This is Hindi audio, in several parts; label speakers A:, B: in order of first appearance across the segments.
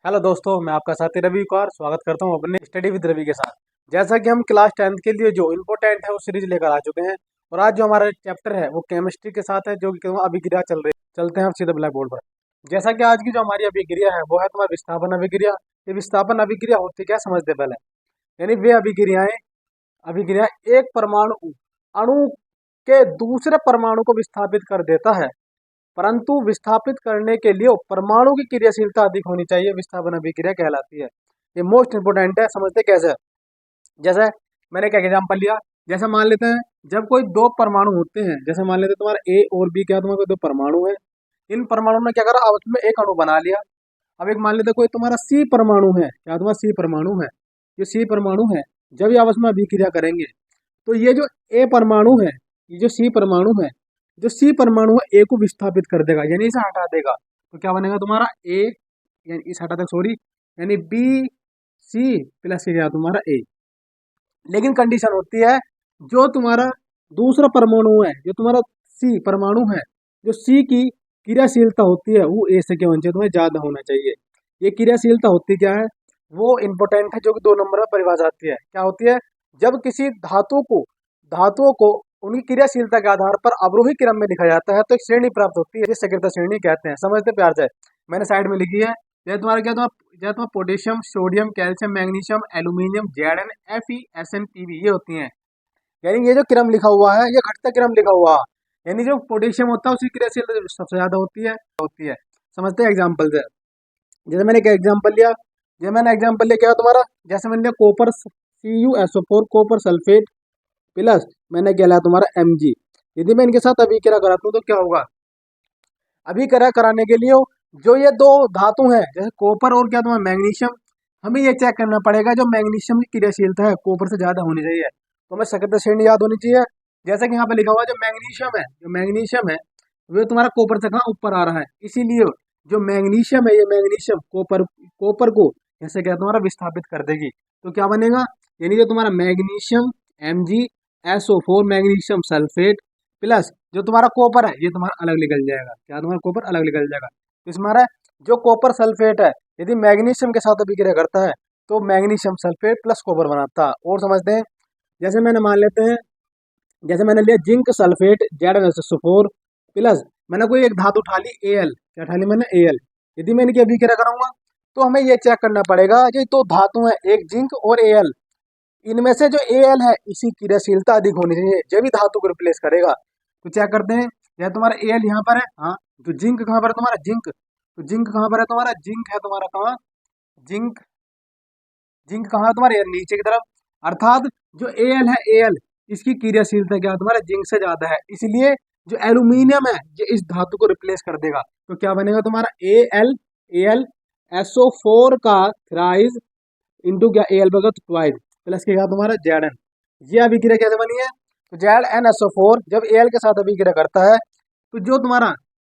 A: हेलो दोस्तों, मैं आपका साथी रवि कुमार स्वागत करता हूं अपने स्टडी विद रवि के साथ। जैसा कि हम क्लास 10th के लिए जो इम्पोर्टेंट है वो सीरीज लेकर आ चुके हैं और आज जो हमारा चैप्टर है वो केमिस्ट्री के साथ है, जो कि अभिक्रिया चल रही है। चलते हैं अब सीधे ब्लैक बोर्ड पर। जैसा कि आज की जो हमारी अभिक्रिया है वो है तुम्हारी विस्थापन अभिक्रिया। ये विस्थापन अभिक्रिया होती क्या समझते पहले। यानी वे अभिक्रियाएं अभिक्रिया एक परमाणु अणु के दूसरे परमाणु को विस्थापित कर देता है, परंतु विस्थापित करने के लिए परमाणु की क्रियाशीलता अधिक होनी चाहिए, विस्थापन अभिक्रिया कहलाती है। ये मोस्ट इंपोर्टेंट है, समझते कैसे। जैसे मैंने क्या एग्जाम्पल लिया, जैसे मान लेते हैं जब कोई दो परमाणु होते हैं, जैसे मान लेते हैं तुम्हारा ए और बी, क्या तुम्हारे दो परमाणु है। इन परमाणु ने क्या करा, आपस में एक अणु बना लिया। अब एक मान लेते हैं कोई तुम्हारा सी परमाणु है, क्या तुम्हारा सी परमाणु है। जो सी परमाणु है जब ये आपस में अभिक्रिया करेंगे तो ये जो ए परमाणु है, ये जो सी परमाणु है, जो सी परमाणु है ए को विस्थापित कर देगा, यानी इसे हटा देगा। तो क्या बनेगा तुम्हारा ए, यानी इसे हटा देगा, सॉरी, यानी बी सी प्लस क्या तुम्हारा ए। लेकिन कंडीशन होती है, जो तुम्हारा दूसरा परमाणु है, जो तुम्हारा सी परमाणु है, जो सी की क्रियाशीलता होती है वो ए से क्या होनी चाहिए, तुम्हें ज्यादा होना चाहिए। ये क्रियाशीलता होती क्या है, वो इंपॉर्टेंट है, जो कि 2 नंबर में परिभाषा आती है। क्या होती है, जब किसी धातुओं को उनकी क्रियाशीलता के आधार पर अवरोही क्रम में लिखा जाता है तो एक श्रेणी प्राप्त होती है, जिसे सकृत श्रेणी कहते हैं। समझते प्यार से, मैंने साइड में लिखी है। जैसे तुम्हारा क्या तुम्हारा potassium, sodium, calcium, magnesium, aluminium, Zn, Fe, Sn, Pb, ये होती हैं। यानी ये जो क्रम लिखा हुआ है ये घटता क्रम लिखा हुआ है। यानी जो पोटेशियम होता है उसकी क्रियाशीलता सबसे ज्यादा होती है। समझते हैं एग्जाम्पल से। जैसे मैंने क्या एग्जाम्पल लिया, क्या तुम्हारा, जैसे मैंने लिया copper CuSO4, copper sulphate plus मैंने क्या लिया तुम्हारा Mg। यदि मैं इनके साथ अभिक्रिया कराता हूँ तो क्या होगा, अभिक्रिया कराने के लिए जो ये दो धातु हैं, जैसे कॉपर और क्या तुम्हारा मैग्नीशियम, हमें ये चेक करना पड़ेगा जो मैग्नीशियम की क्रियाशीलता है कॉपर से ज्यादा होनी चाहिए। तो हमें सकृत श्रेणी याद होनी चाहिए। जैसे कि यहाँ पे लिखा हुआ है, जो मैग्नीशियम है वो तुम्हारा कॉपर से कहाँ ऊपर आ रहा है, इसीलिए जो मैग्नीशियम है, ये मैग्नीशियम कॉपर को जैसे क्या तुम्हारा विस्थापित कर देगी। तो क्या बनेगा, यानी जो तुम्हारा magnesium MgSO4 magnesium sulphate plus जो तुम्हारा कॉपर है ये तुम्हारा अलग निकल जाएगा। क्या तुम्हारा कॉपर अलग निकल जाएगा। तो इसमें जो कॉपर सल्फेट है यदि मैग्नीशियम के साथ अभिक्रिया करता है तो मैग्नीशियम सल्फेट प्लस कॉपर बनाता है। और समझते हैं, जैसे मैंने मान लेते हैं, जैसे मैंने लिया जिंक सल्फेट ZnSO4 प्लस मैंने कोई एक धातु उठा ली Al, क्या उठा ली मैंने Al। यदि मैं इनकी अभिक्रिया कराऊंगा तो हमें ये चेक करना पड़ेगा, जो तो धातु है एक जिंक और Al, इनमें से जो Al है इसी क्रियाशीलता अधिक होनी चाहिए, जो भी धातु को रिप्लेस करेगा। तो क्या करते हैं, यह तुम्हारा Al यहाँ पर है, हाँ, तो जिंक कहाँ पर है तुम्हारा, जिंक कहाँ पर है तुम्हारा, जिंक है तुम्हारा कहाँ, जिंक जिंक कहाँ है तुम्हारे नीचे की तरफ। अर्थात जो Al है, Al इसकी क्रियाशीलता क्या है तुम्हारा जिंक से ज्यादा है, इसलिए जो एल्यूमिनियम है ये इस धातु को रिप्लेस कर देगा। तो क्या बनेगा तुम्हारा AlSO4 का थ्राइस इंटू क्या Al बगा ट्वाइस प्लस क्या तुम्हारा Zn। ये अभिक्रिया कैसे बनी है, तो ZnSO4 जब Al के साथ अभिक्रिया करता है तो जो तुम्हारा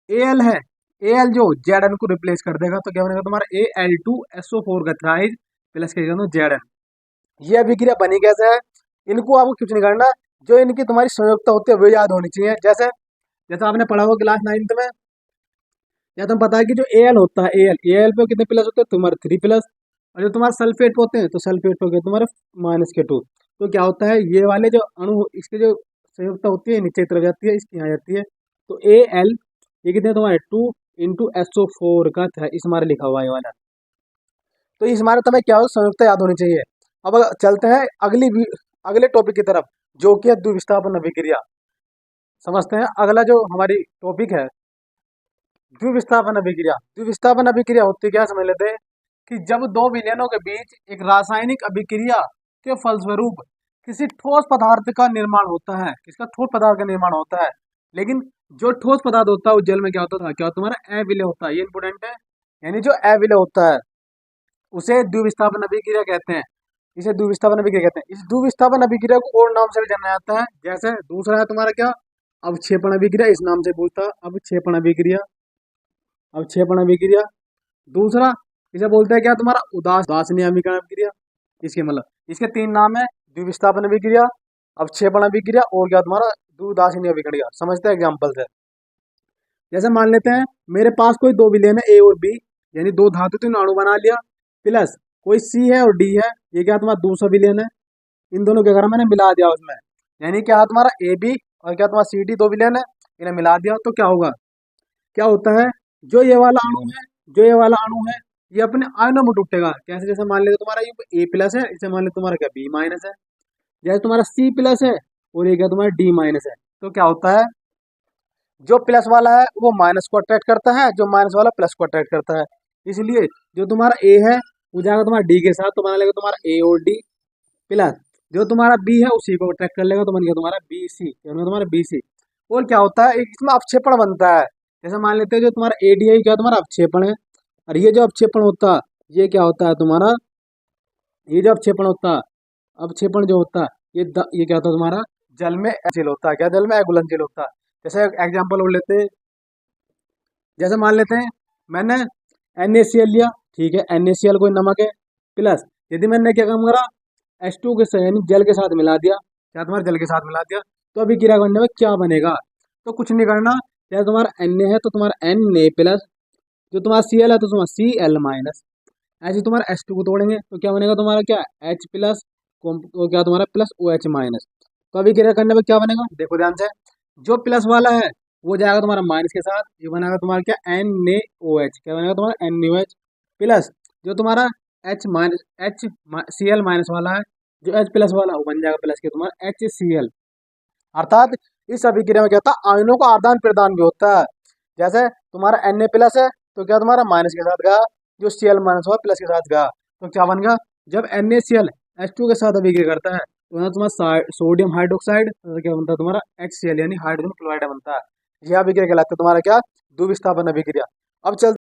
A: Al है, Al जो Zn को रिप्लेस कर देगा। तो क्या बनेगा तुम्हारा Al2SO4 का थ्राइस प्लस क्या Zn। ये अभिक्रिया बनी कैसे है, इनको आपको कुछ नहीं करना, जो इनकी तुम्हारी संयुक्ता होती है वो याद होनी चाहिए। जैसे जैसे आपने पढ़ा हुआ क्लास 9th में, या तुम्हें पता है कि जो Al होता है, Al पे कितने प्लस होते हैं तुम्हारे 3 प्लस, और जो तुम्हारे सल्फेट पे होते हैं तो सल्फेट पे तुम्हारे -2। तो क्या होता है, ये वाले जो अणु इसके जो संयुक्ता होती है नीचे की तरफ जाती है, इसकी यहाँ जाती है। तो Al ये कितने तुम्हारे 2 इंटू SO4 का इस हमारे लिखा हुआ है वाला। तो इस हमारे तुम्हें क्या हो, संयुक्ता याद होनी चाहिए। अब चलते हैं अगले टॉपिक की तरफ, जो कि है द्विविस्थापन अभिक्रिया। समझते हैं अगला जो हमारी टॉपिक है, द्विविस्थापन अभिक्रिया होती है क्या, समझ लेते हैं कि जब दो विलयनों के बीच एक रासायनिक अभिक्रिया के फलस्वरूप किसी ठोस पदार्थ का निर्माण होता है, किसका ठोस पदार्थ का निर्माण होता है। लेकिन जो ठोस पदार्थ होता है उस जल में क्या होता था, क्या तुम्हारा अविलय होता है, ये इंपोर्टेंट है। यानी जो अविलय होता है उसे द्विविस्थापन अभिक्रिया कहते हैं, इसे द्विविस्थापन अभिक्रिया कहते हैं। इस द्विविस्थापन अभिक्रिया को और नाम से भी जाना जाता है। जैसे दूसरा है तुम्हारा क्या, अवक्षेपण अभिक्रिया, इस नाम से पूछता अवक्षेपण अभिक्रिया, अवक्षेपण अभिक्रिया। दूसरा इसे बोलते हैं क्या तुम्हारा उदासीन अभिकरण अभिक्रिया। इसके मतलब इसके 3 नाम है, द्विविस्थापन अभिक्रिया, अवक्षेपण अभिक्रिया और क्या तुम्हारा उदासीन अभिक्रिया। समझते हैं एग्जाम्पल से। जैसे मान लेते हैं मेरे पास कोई दो विलयन है A और B, यानी दो धातु तीन अणु बना लिया, प्लस कोई सी है और डी है, ये क्या तुम्हारा दूसरा विलेन है, इन दोनों के अगर मैंने मिला दिया उसमें, यानी क्या तुम्हारा ए बी और क्या तुम्हारा सी डी दो विलेन है, इन्हें मिला दिया तो क्या होगा, क्या होता है, जो ये वाला अणु है, जो ये वाला अणु है, ये अपने आयनों में टूटेगा। कैसे, जैसे मान लेते तुम्हारा ये ए प्लस है, इसे मान लेते तुम्हारा क्या बी माइनस है, जैसे तुम्हारा सी प्लस है और ये क्या तुम्हारा डी माइनस है, तो क्या होता है, जो प्लस वाला है वो माइनस को अट्रैक्ट करता है, जो माइनस वाला प्लस को अट्रैक्ट करता है। इसलिए जो तुम्हारा ए है वो जाएगा तुम्हारा डी के साथ, तो बना लेगा तुम्हारा ए और डी, प्लस जो तुम्हारा बी है उसी को अट्रैक्ट कर लेगा, तो बन गया तुम्हारा बी सी, तुम्हारा बी सी। और क्या होता है, एक इसमें अवक्षेपण बनता है। जैसे मान लेते हैं जो तुम्हारा ए डी है क्या तुम्हारा अवक्षेपण है, और ये जो अवक्षेपण होता है ये क्या होता है तुम्हारा, ये जो अवक्षेपण होता है, अवक्षेपण जो होता है ये क्या होता है तुम्हारा, जल में घुलनशील होता है, क्या जल में घुलनशील होता है। जैसे एग्जाम्पल और लेते हैं, जैसे मान लेते हैं मैंने NaCl लिया, ठीक है, NaCl कोई नमक है, प्लस यदि मैंने क्या काम करा, H2 के साथ यानी जल के साथ मिला दिया, क्या तुम्हारा जल के साथ मिला दिया, तो अभी क्रिया करने में क्या बनेगा, तो कुछ नहीं करना, जैसे तुम्हारा Na है तो तुम्हारा Na प्लस, जो तुम्हारा Cl है तो तुम्हारा Cl माइनस, ऐसे तुम्हारा H2 को तोड़ेंगे तो क्या बनेगा तुम्हारा क्या H प्लस, तो क्या तुम्हारा प्लस OH माइनस। तो अभी क्रिया करने में क्या बनेगा, देखो ध्यान से, जो प्लस वाला है वो जाएगा तुम्हारा माइनस के साथ, ये बनेगा तुम्हारा क्या NaOH, क्या बनेगा तुम्हारा NaOH, प्लस जो तुम्हारा H माइनस HCl माइनस वाला है, जो H प्लस वाला वो बन जाएगा प्लस के तुम्हारा HCl। अर्थात इस अभिक्रिया में क्या होता है, आयनों का आदान प्रदान भी होता है। जैसे तुम्हारा Na प्लस है तो क्या तुम्हारा माइनस के साथ गया, जो Cl माइनस हुआ प्लस के साथ गया, तो क्या बन गया, जब NaCl H2 के साथ अभिक्रिया करता है तो ना तुम्हारा सोडियम हाइड्रोक्साइड, तो क्या बनता है तुम्हारा HCl यानी हाइड्रोजन क्लोराइड बनता है। यह अभिक्रिया कहलाता है तुम्हारा क्या, द्विविस्थापन अभिक्रिया। अब चल